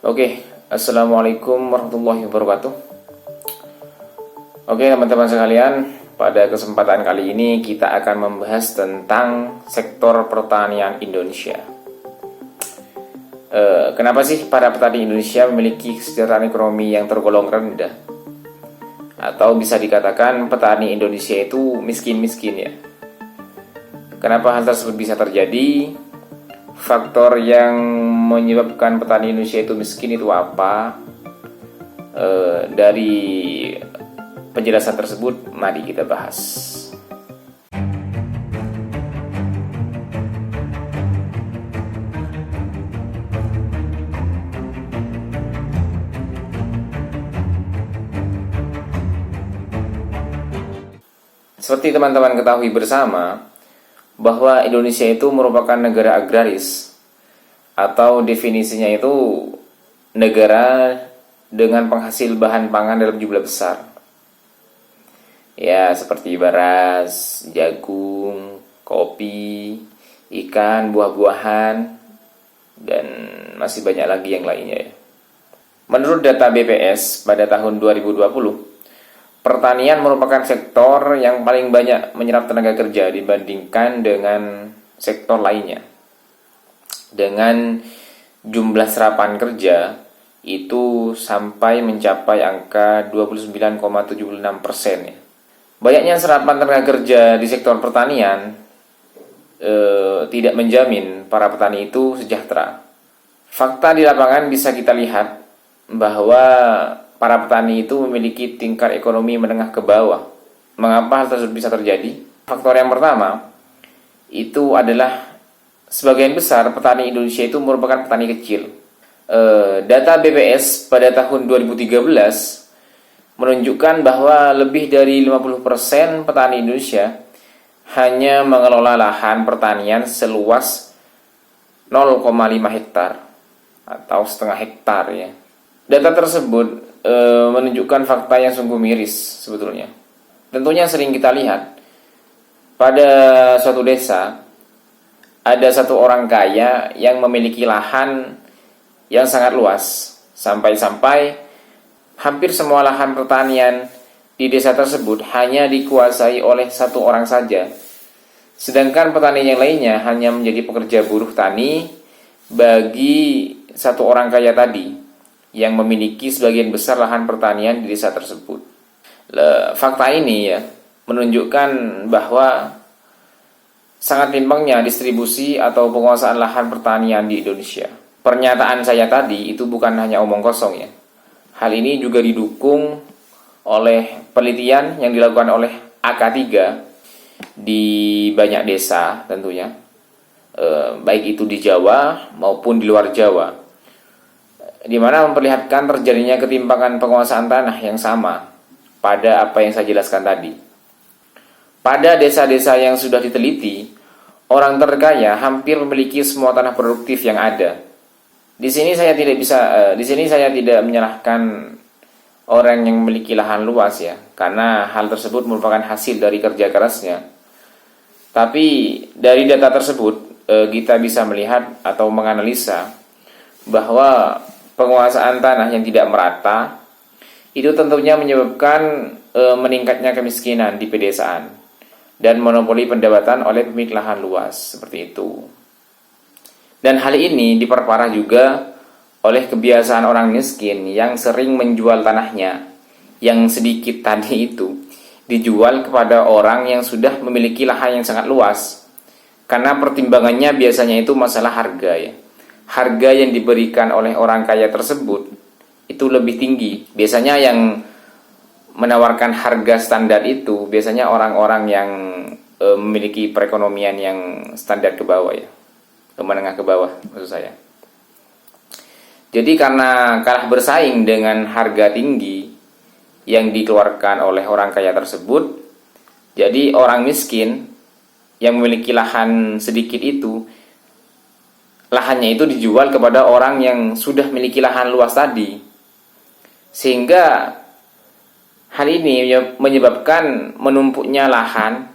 Oke, Assalamualaikum warahmatullahi wabarakatuh. Oke teman-teman sekalian, pada kesempatan kali ini kita akan membahas tentang sektor pertanian Indonesia. Kenapa sih para petani Indonesia memiliki kesejahteraan ekonomi yang tergolong rendah? Atau bisa dikatakan petani Indonesia itu miskin-miskin ya? Kenapa hal tersebut bisa terjadi? Faktor yang menyebabkan petani Indonesia itu miskin itu apa? Dari penjelasan tersebut, mari kita bahas. Seperti teman-teman ketahui bersama, bahwa Indonesia itu merupakan negara agraris, atau definisinya itu negara dengan penghasil bahan pangan dalam jumlah besar. Ya, seperti beras, jagung, kopi, ikan, buah-buahan, dan masih banyak lagi yang lainnya ya. Menurut data BPS pada tahun 2020, pertanian merupakan sektor yang paling banyak menyerap tenaga kerja dibandingkan dengan sektor lainnya. Dengan jumlah serapan kerja itu sampai mencapai angka 29,76% ya. Banyaknya serapan tenaga kerja di sektor pertanian tidak menjamin para petani itu sejahtera. Fakta di lapangan bisa kita lihat bahwa para petani itu memiliki tingkat ekonomi menengah ke bawah. Mengapa hal tersebut bisa terjadi? Faktor yang pertama itu adalah sebagian besar petani Indonesia itu merupakan petani kecil. Data BPS pada tahun 2013 menunjukkan bahwa lebih dari 50% petani Indonesia hanya mengelola lahan pertanian seluas 0,5 hektar atau setengah hektar ya. Data tersebut menunjukkan fakta yang sungguh miris sebetulnya. Tentunya sering kita lihat pada suatu desa ada satu orang kaya yang memiliki lahan yang sangat luas, sampai-sampai hampir semua lahan pertanian di desa tersebut hanya dikuasai oleh satu orang saja. Sedangkan petani yang lainnya hanya menjadi pekerja buruh tani bagi satu orang kaya tadi yang memiliki sebagian besar lahan pertanian di desa tersebut. Fakta ini ya menunjukkan bahwa sangat timpangnya distribusi atau penguasaan lahan pertanian di Indonesia. Pernyataan saya tadi itu bukan hanya omong kosong ya. Hal ini juga didukung oleh penelitian yang dilakukan oleh AK3 di banyak desa tentunya, baik itu di Jawa maupun di luar Jawa, di mana memperlihatkan terjadinya ketimpangan penguasaan tanah yang sama pada apa yang saya jelaskan tadi. Pada desa-desa yang sudah diteliti, orang terkaya hampir memiliki semua tanah produktif yang ada. Di sini saya tidak menyalahkan orang yang memiliki lahan luas ya, karena hal tersebut merupakan hasil dari kerja kerasnya. Tapi dari data tersebut kita bisa melihat atau menganalisa bahwa penguasaan tanah yang tidak merata itu tentunya menyebabkan meningkatnya kemiskinan di pedesaan dan monopoli pendapatan oleh pemilik lahan luas seperti itu. Dan hal ini diperparah juga oleh kebiasaan orang miskin yang sering menjual tanahnya yang sedikit tadi itu dijual kepada orang yang sudah memiliki lahan yang sangat luas. Karena pertimbangannya biasanya itu masalah harga ya. Harga yang diberikan oleh orang kaya tersebut itu lebih tinggi. Biasanya yang menawarkan harga standar itu biasanya orang-orang yang memiliki perekonomian yang standar ke bawah ya. Menengah ke bawah maksud saya. Jadi karena kalah bersaing dengan harga tinggi yang dikeluarkan oleh orang kaya tersebut, jadi orang miskin yang memiliki lahan sedikit itu, lahannya itu dijual kepada orang yang sudah memiliki lahan luas tadi. Sehingga hal ini menyebabkan menumpuknya lahan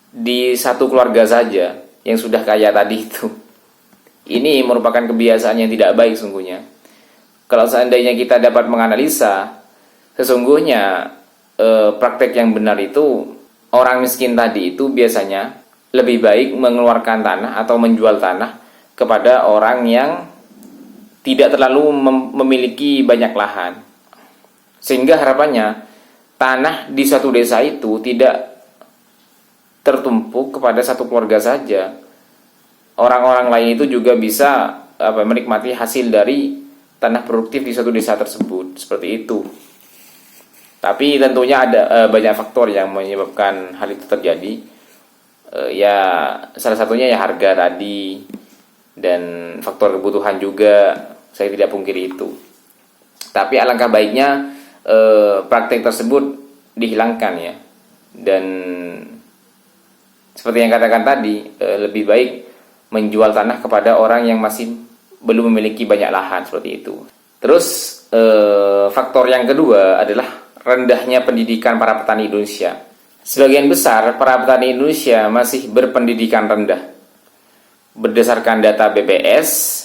di satu keluarga saja yang sudah kaya tadi itu. Ini merupakan kebiasaan yang tidak baik sungguhnya. Kalau seandainya kita dapat menganalisa, sesungguhnya praktek yang benar itu, orang miskin tadi itu biasanya lebih baik mengeluarkan tanah atau menjual tanah kepada orang yang tidak terlalu memiliki banyak lahan. Sehingga harapannya tanah di suatu desa itu tidak tertumpuk kepada satu keluarga saja. Orang-orang lain itu juga bisa menikmati hasil dari tanah produktif di suatu desa tersebut, seperti itu. Tapi tentunya ada banyak faktor yang menyebabkan hal itu terjadi. Ya salah satunya ya harga tadi, dan faktor kebutuhan juga, saya tidak pungkiri itu. Tapi alangkah baiknya praktek tersebut dihilangkan ya. Dan seperti yang katakan tadi, lebih baik menjual tanah kepada orang yang masih belum memiliki banyak lahan, seperti itu. Terus faktor yang kedua adalah rendahnya pendidikan para petani Indonesia. Sebagian besar para petani Indonesia masih berpendidikan rendah. Berdasarkan data BPS,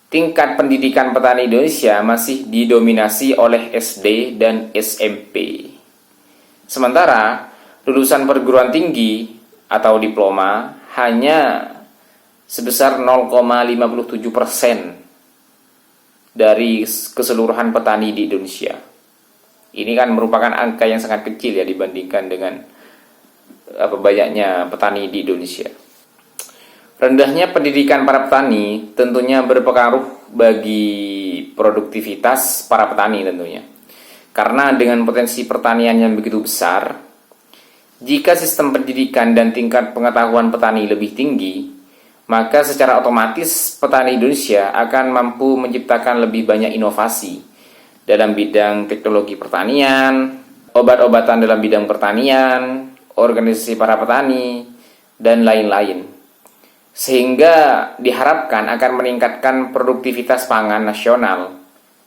tingkat pendidikan petani Indonesia masih didominasi oleh SD dan SMP. Sementara lulusan perguruan tinggi atau diploma hanya sebesar 0,57% dari keseluruhan petani di Indonesia. Ini kan merupakan angka yang sangat kecil ya dibandingkan dengan banyaknya petani di Indonesia. Rendahnya pendidikan para petani tentunya berpengaruh bagi produktivitas para petani tentunya. Karena dengan potensi pertanian yang begitu besar, jika sistem pendidikan dan tingkat pengetahuan petani lebih tinggi, maka secara otomatis petani Indonesia akan mampu menciptakan lebih banyak inovasi dalam bidang teknologi pertanian, obat-obatan dalam bidang pertanian, organisasi para petani, dan lain-lain. Sehingga diharapkan akan meningkatkan produktivitas pangan nasional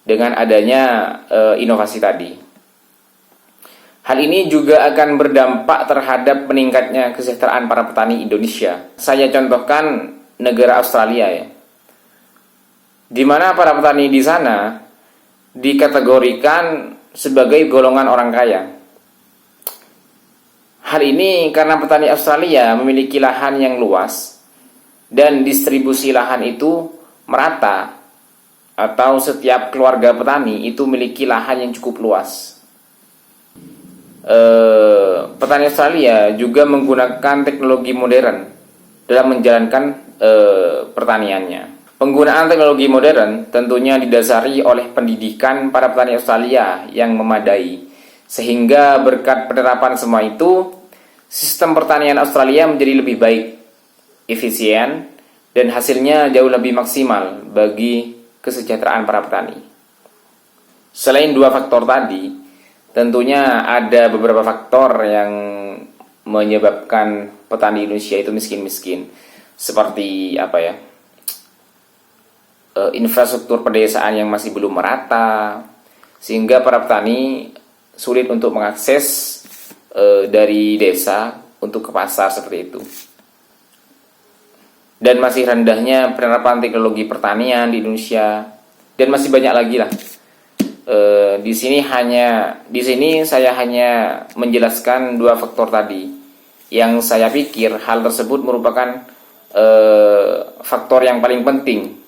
dengan adanya inovasi tadi. Hal ini juga akan berdampak terhadap meningkatnya kesejahteraan para petani Indonesia. Saya contohkan negara Australia ya, di mana para petani di sana dikategorikan sebagai golongan orang kaya. Hal ini karena petani Australia memiliki lahan yang luas dan distribusi lahan itu merata, atau setiap keluarga petani itu memiliki lahan yang cukup luas. Petani Australia juga menggunakan teknologi modern dalam menjalankan pertaniannya. Penggunaan teknologi modern tentunya didasari oleh pendidikan para petani Australia yang memadai, sehingga berkat penerapan semua itu, sistem pertanian Australia menjadi lebih baik, efisien, dan hasilnya jauh lebih maksimal bagi kesejahteraan para petani. Selain dua faktor tadi, tentunya ada beberapa faktor yang menyebabkan petani Indonesia itu miskin-miskin, seperti infrastruktur pedesaan yang masih belum merata, sehingga para petani sulit untuk mengakses dari desa untuk ke pasar, seperti itu. Dan masih rendahnya penerapan teknologi pertanian di Indonesia, dan masih banyak lagi lah. Di sini saya hanya menjelaskan dua faktor tadi, yang saya pikir hal tersebut merupakan faktor yang paling penting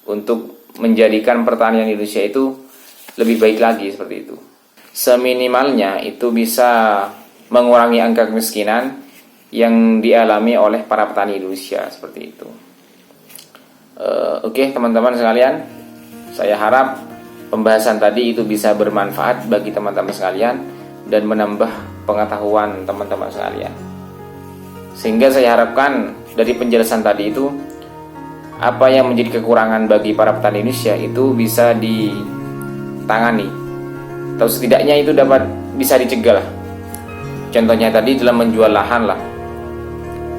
untuk menjadikan pertanian Indonesia itu lebih baik lagi, seperti itu. Seminimalnya itu bisa mengurangi angka kemiskinan yang dialami oleh para petani Indonesia, seperti itu. Oke, teman-teman sekalian, saya harap pembahasan tadi itu bisa bermanfaat bagi teman-teman sekalian dan menambah pengetahuan teman-teman sekalian. Sehingga saya harapkan dari penjelasan tadi itu, apa yang menjadi kekurangan bagi para petani Indonesia itu bisa ditangani, atau setidaknya itu bisa dicegah lah. Contohnya tadi dalam menjual lahan lah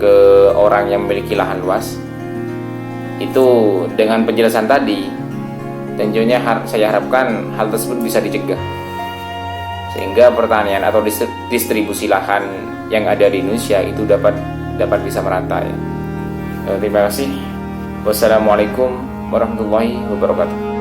ke orang yang memiliki lahan luas. Itu dengan penjelasan tadi, tentunya saya harapkan hal tersebut bisa dicegah, sehingga pertanian atau distribusi lahan yang ada di Indonesia itu dapat bisa merata ya. Terima kasih. Wassalamualaikum warahmatullahi wabarakatuh.